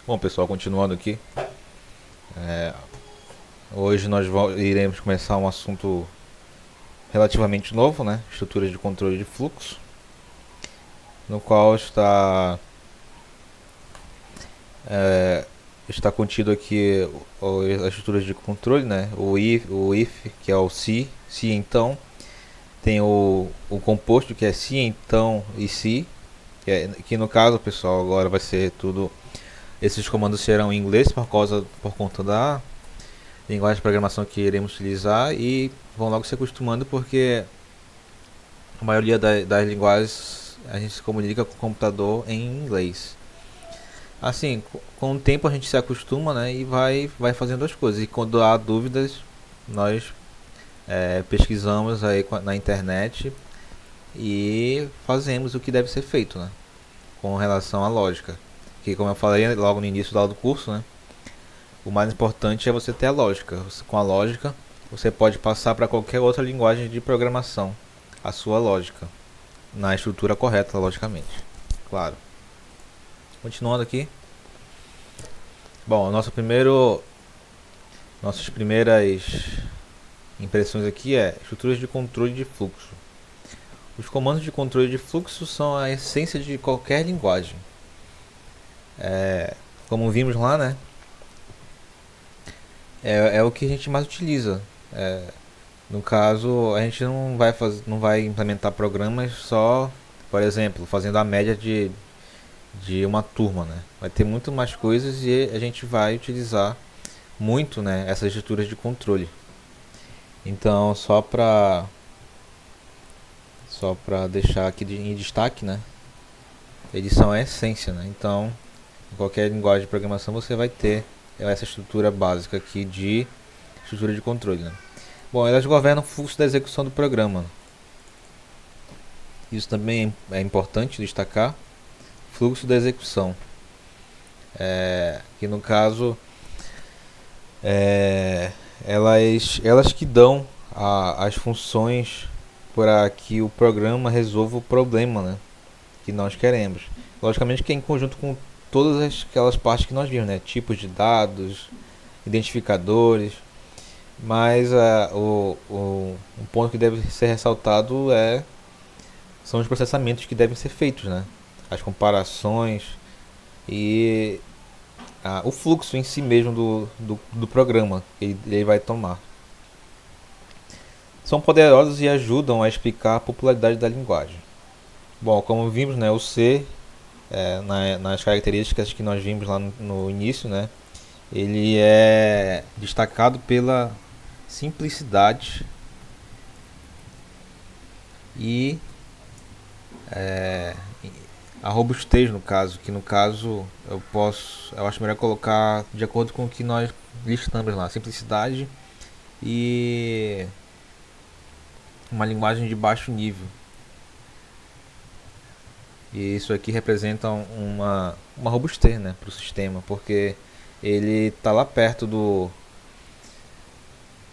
Bom, pessoal, continuando aqui, hoje nós iremos começar um assunto relativamente novo, né? Estruturas de controle de fluxo, no qual está contido aqui as estruturas de controle, né? O if, que é o se então, tem o composto que é se então e se, que no caso, pessoal, agora vai ser tudo. Esses comandos serão em inglês por conta da linguagem de programação que iremos utilizar e vão logo se acostumando porque a maioria das linguagens a gente se comunica com o computador em inglês. Assim, com o tempo a gente se acostuma, né, e vai fazendo as coisas. E quando há dúvidas, nós pesquisamos aí na internet e fazemos o que deve ser feito, né, com relação à lógica. Que, como eu falei logo no início do curso, né, o mais importante é você ter a lógica. Com a lógica, você pode passar para qualquer outra linguagem de programação a sua lógica, na estrutura correta, logicamente. Claro. Continuando aqui. Bom, nossas primeiras impressões aqui é estruturas de controle de fluxo. Os comandos de controle de fluxo são a essência de qualquer linguagem. Como vimos lá, né? É o que a gente mais utiliza. No caso, a gente não vai implementar programas só, por exemplo, fazendo a média de uma turma, né? Vai ter muito mais coisas e a gente vai utilizar muito, né, essas estruturas de controle. Então, só para deixar aqui em destaque, né? Eles são a essência, né? Então, em qualquer linguagem de programação você vai ter essa estrutura básica aqui de estrutura de controle, né? Bom, elas governam o fluxo da execução do programa. Isso também é importante destacar. Fluxo da execução. Que no caso elas que dão as funções para que o programa resolva o problema, né, que nós queremos. Logicamente que é em conjunto com todas aquelas partes que nós vimos, né, tipos de dados, identificadores, mas o ponto que deve ser ressaltado são os processamentos que devem ser feitos, né, as comparações e o fluxo em si mesmo do programa que ele vai tomar. São poderosos e ajudam a explicar a popularidade da linguagem. Bom, como vimos, né, o C, nas características que nós vimos lá no início, né, ele é destacado pela simplicidade e a robustez, no caso, que no caso eu acho melhor colocar de acordo com o que nós listamos lá, simplicidade e uma linguagem de baixo nível. E isso aqui representa uma robustez, né, para o sistema, porque ele está lá perto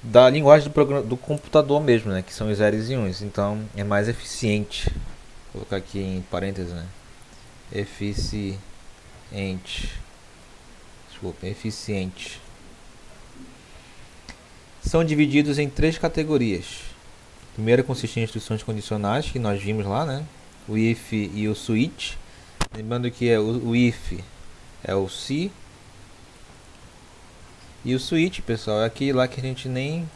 da linguagem do computador mesmo, né, que são os zeros e uns. Então é mais eficiente. Vou colocar aqui em parênteses, né, eficiente. Desculpa, eficiente. São divididos em três categorias. A primeira consiste em instruções condicionais, que nós vimos lá, né, o if e o switch. Lembrando que o if é o se e o switch, pessoal, é aquele lá que a gente nem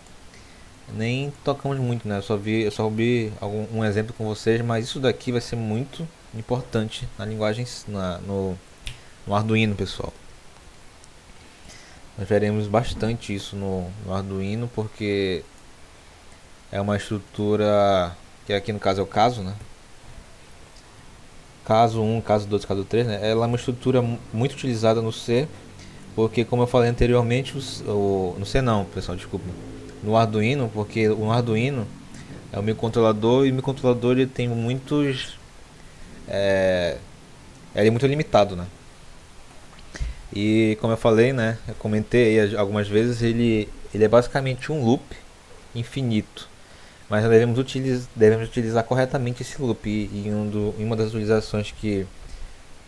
tocamos muito, né? Eu só vi um exemplo com vocês, mas isso daqui vai ser muito importante na linguagem no Arduino, pessoal. Nós veremos bastante isso no Arduino porque é uma estrutura que aqui no caso é o caso, né? Caso 1, caso 2, caso 3, né? Ela é uma estrutura muito utilizada no C, porque como eu falei anteriormente, no C não, pessoal, desculpa. No Arduino, porque o Arduino é o microcontrolador e o microcontrolador ele tem muitos ele é muito limitado, né? E como eu falei, né, eu comentei aí algumas vezes, ele é basicamente um loop infinito. Mas nós devemos utilizar corretamente esse loop. E uma das utilizações que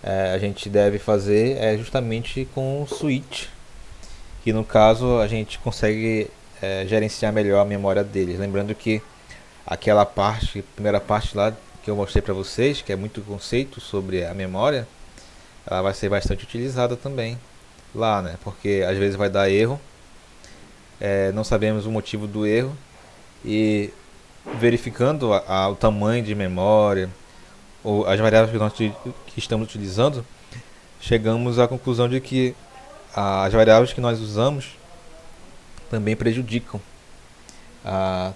a gente deve fazer é justamente com o switch, que no caso a gente consegue gerenciar melhor a memória deles. Lembrando que aquela parte, primeira parte lá que eu mostrei para vocês, que é muito conceito sobre a memória, ela vai ser bastante utilizada também lá, né? Porque às vezes vai dar erro, não sabemos o motivo do erro e verificando o tamanho de memória ou as variáveis que estamos utilizando, chegamos à conclusão de que as variáveis que nós usamos também prejudicam,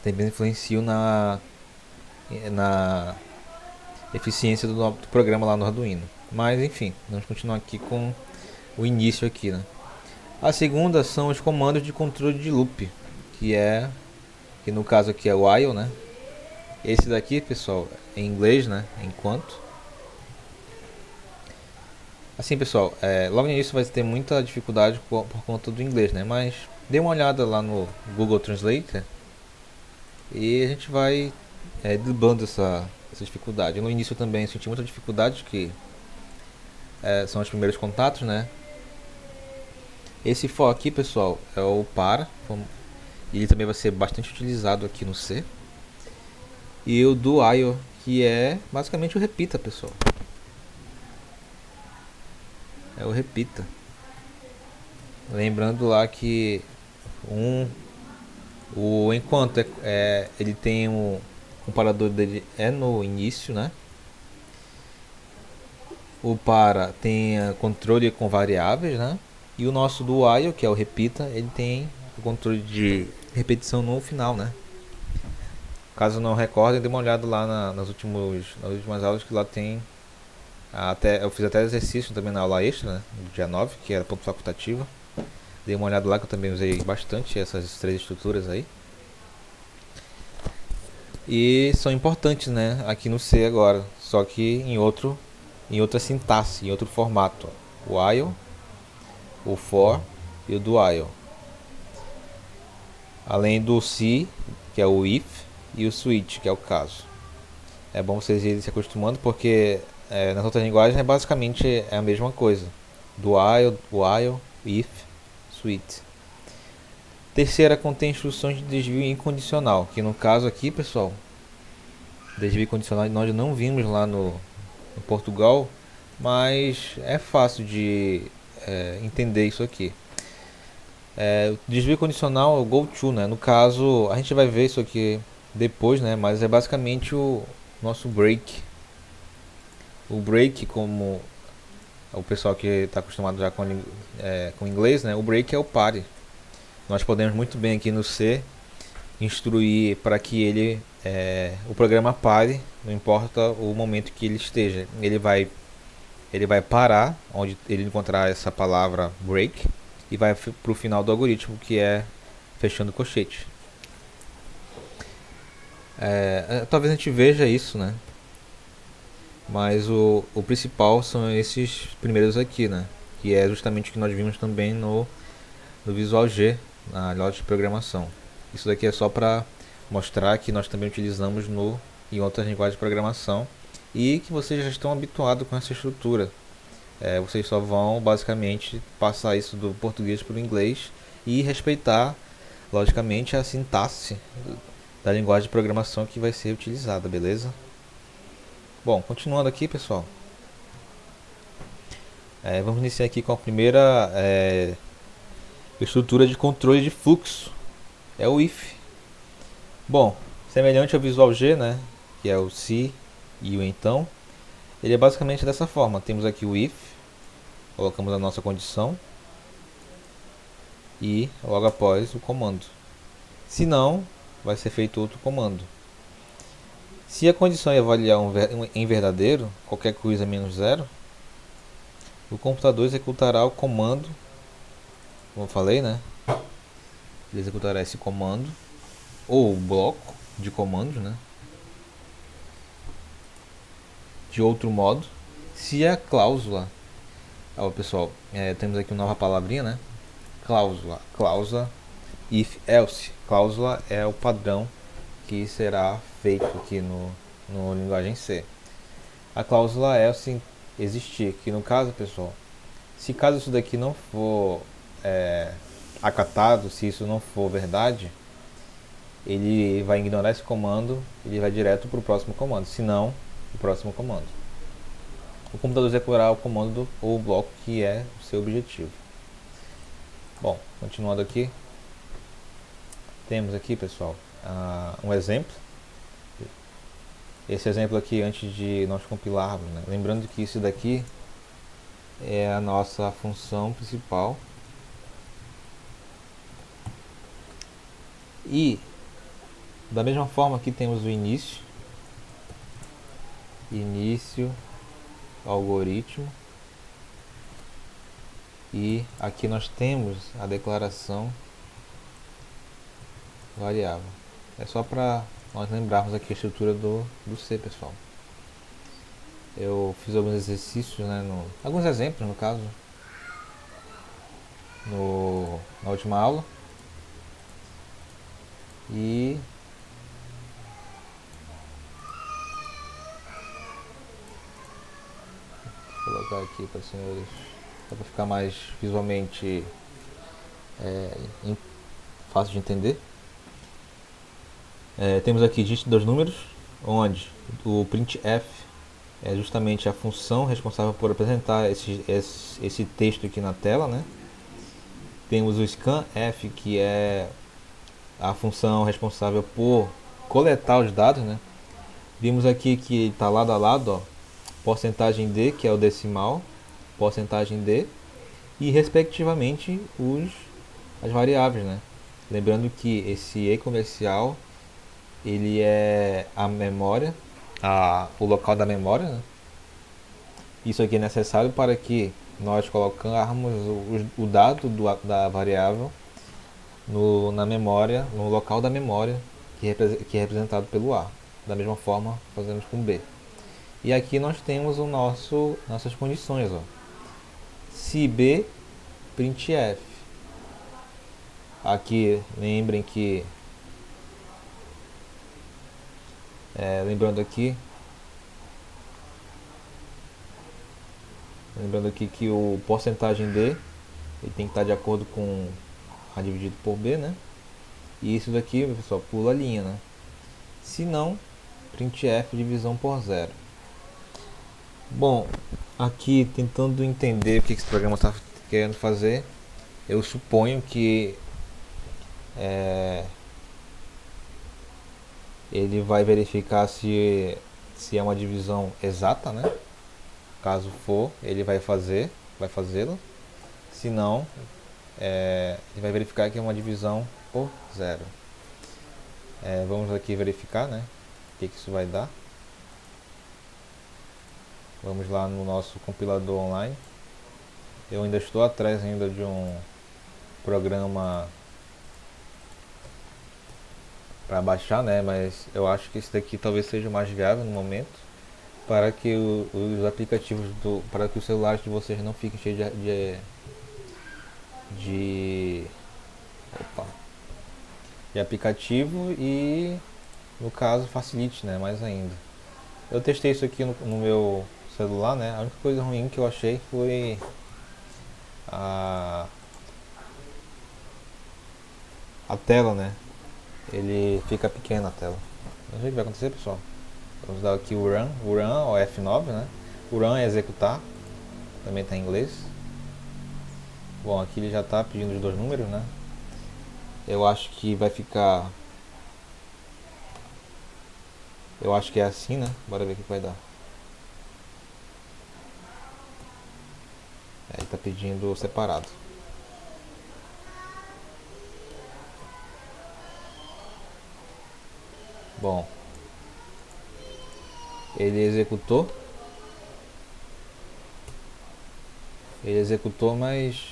também influenciam na eficiência do programa lá no Arduino. Mas enfim, vamos continuar aqui com o início aqui, né? A segunda são os comandos de controle de loop, que no caso aqui é o while, né? Esse daqui, pessoal, em inglês, né? Enquanto. Assim, pessoal, logo no início vai ter muita dificuldade por conta do inglês, né? Mas dê uma olhada lá no Google Translate e a gente vai driblando essa dificuldade. No início eu também senti muita dificuldade, que são os primeiros contatos, né? Esse for aqui, pessoal, é o para. Ele também vai ser bastante utilizado aqui no C. E o do while, que é basicamente o repita, pessoal. É o repita. Lembrando lá que o enquanto ele tem um comparador dele no início, né? O para tem controle com variáveis, né? E o nosso do while, que é o repita, ele tem o controle de repetição no final, né? Caso não recordem, dê uma olhada lá nas últimas aulas, que lá tem eu fiz até exercício também na aula extra, né? Do dia 9, que era ponto facultativo. Dei uma olhada lá, que eu também usei bastante essas três estruturas aí. E são importantes, né? Aqui no C agora, só que em outra sintaxe, em outro formato. O while, o for e o do while. Além do se, que é o if, e o switch, que é o caso. É bom vocês irem se acostumando, porque nas outras linguagens basicamente é a mesma coisa. Do while, if, switch. Terceira contém instruções de desvio incondicional, que no caso aqui, pessoal, desvio incondicional nós não vimos lá no Portugal, mas é fácil de entender isso aqui. O desvio condicional é o go to, né? No caso, a gente vai ver isso aqui depois, né? Mas é basicamente o nosso break. O break, como o pessoal que está acostumado já com inglês, né? O break é o pare. Nós podemos muito bem aqui no C instruir para que o programa pare, não importa o momento que ele esteja. Ele vai parar onde ele encontrar essa palavra break e vai para o final do algoritmo, que é fechando o colchete. Talvez a gente veja isso, né? Mas o principal são esses primeiros aqui, né? Que é justamente o que nós vimos também no Visual G, na lógica de programação. Isso daqui é só para mostrar que nós também utilizamos em outras linguagens de programação e que vocês já estão habituados com essa estrutura. Vocês só vão basicamente passar isso do português para o inglês e respeitar, logicamente, a sintaxe da linguagem de programação que vai ser utilizada, beleza? Bom, continuando aqui, pessoal, vamos iniciar aqui com a primeira estrutura de controle de fluxo, é o if. Bom, semelhante ao Visual G, né, que é o se e o então, ele é basicamente dessa forma. Temos aqui o if, colocamos a nossa condição e logo após o comando. Se não, vai ser feito outro comando. Se a condição avaliar em verdadeiro, qualquer coisa menos zero, o computador executará o comando, como eu falei, né? Ele executará esse comando ou o bloco de comandos, né? De outro modo, se a cláusula, pessoal, temos aqui uma nova palavrinha, né? Cláusula if else. Cláusula é o padrão que será feito aqui no linguagem C. A cláusula else existir. Que no caso, pessoal, se caso isso daqui não for acatado, se isso não for verdade, ele vai ignorar esse comando, ele vai direto para o próximo comando, se não, o próximo comando. O computador executará o comando ou o bloco que é o seu objetivo. Bom, continuando aqui, temos aqui, pessoal, um exemplo. Esse exemplo aqui, antes de nós compilarmos, né? Lembrando que isso daqui é a nossa função principal. E da mesma forma que temos o início algoritmo, e aqui nós temos a declaração variável. É só para nós lembrarmos aqui a estrutura do C, pessoal. Eu fiz alguns exercícios, né, alguns exemplos no caso, na última aula. E vou colocar aqui para os senhores, para ficar mais visualmente fácil de entender. Temos aqui dígito dos números, onde o printf é justamente a função responsável por apresentar esse texto aqui na tela, né? Temos o scanf, que é a função responsável por coletar os dados, né? Vimos aqui que está lado a lado, ó, porcentagem D, que é o decimal, porcentagem D, e respectivamente as variáveis, né? Lembrando que esse E comercial ele é a memória, o local da memória, né? Isso aqui é necessário para que nós colocarmos o dado da variável na memória, no local da memória que é representado pelo A. Da mesma forma fazemos com B. E aqui nós temos nossas condições, ó. Se B, printf. Aqui lembrem que lembrando aqui que o porcentagem D ele tem que estar de acordo com A dividido por B, né? E isso daqui, pessoal, pula a linha, né? Se não, printf divisão por zero. Bom, aqui tentando entender o que esse programa está querendo fazer, eu suponho que ele vai verificar se é uma divisão exata, né? Caso for, ele vai fazê-la. Se não, ele vai verificar que é uma divisão por zero. Vamos aqui verificar, né? O que isso vai dar. Vamos lá no nosso compilador online. Eu ainda estou atrás ainda de um programa para baixar, né? Mas eu acho que esse daqui talvez seja o mais viável no momento, para que os aplicativos para que os celulares de vocês não fiquem cheios de aplicativo e, no caso, facilite, né? Mais ainda. Eu testei isso aqui no meu celular, né? A única coisa ruim que eu achei foi a tela, né? Ele fica pequena a tela. Vamos ver o que vai acontecer, pessoal. Vamos dar aqui o run, ou F9, né? O run é executar, também está em inglês. Bom, aqui ele já está pedindo os dois números, né? Eu acho que vai ficar... Eu acho que é assim, né? Bora ver o que vai dar. Ele está pedindo separado. Bom, ele executou, mas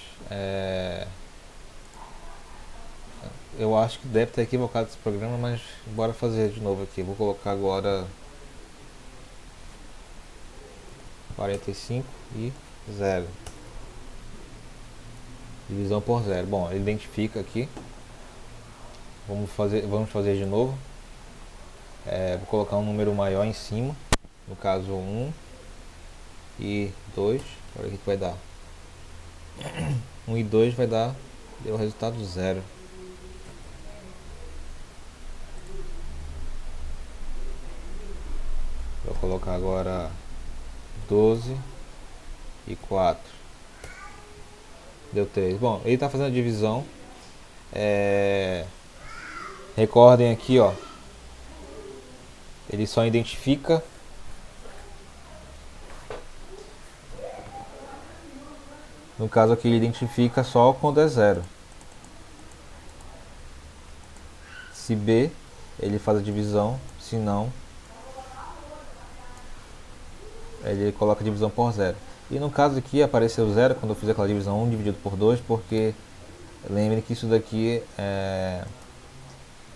eu acho que deve ter equivocado esse programa, mas bora fazer de novo aqui. Vou colocar agora 45 e 0. Divisão por zero. Bom, ele identifica aqui. Vamos fazer de novo. Vou colocar um número maior em cima, no caso 1, e 2. Olha o que vai dar. 1 e 2 vai dar, deu resultado 0. Vou colocar agora 12 e 4. Deu 3. Bom, ele está fazendo a divisão. Recordem aqui, ó. Ele só identifica no caso aqui ele identifica só quando é 0. Se B, ele faz a divisão, se não, ele coloca a divisão por 0. E no caso aqui apareceu 0 quando eu fiz aquela divisão 1 dividido por 2, porque lembrem que isso daqui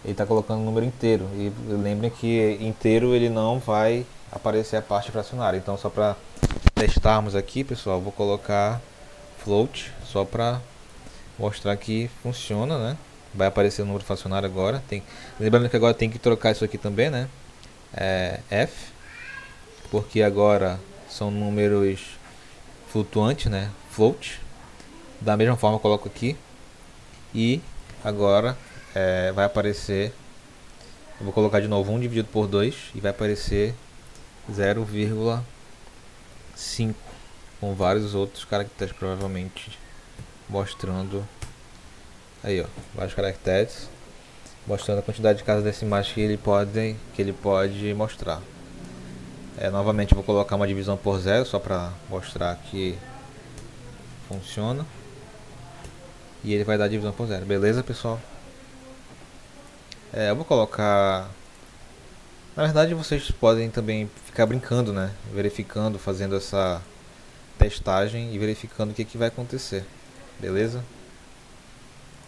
ele está colocando um número inteiro. E lembrem que inteiro ele não vai aparecer a parte fracionária. Então só para testarmos aqui, pessoal, vou colocar float só para mostrar que funciona, né? Vai aparecer o número fracionário agora. Lembrando que agora tem que trocar isso aqui também, né? F, porque agora são números flutuantes, né? Float. Da mesma forma eu coloco aqui. E agora vai aparecer, eu vou colocar de novo 1 dividido por 2 e vai aparecer 0,5 com vários outros caracteres, provavelmente mostrando aí, ó, vários caracteres mostrando a quantidade de casas decimais que ele pode mostrar. Novamente eu vou colocar uma divisão por 0 só para mostrar que funciona. E ele vai dar divisão por 0, beleza, pessoal? Eu vou colocar... Na verdade vocês podem também ficar brincando, né? Verificando, fazendo essa testagem e verificando o que vai acontecer, beleza?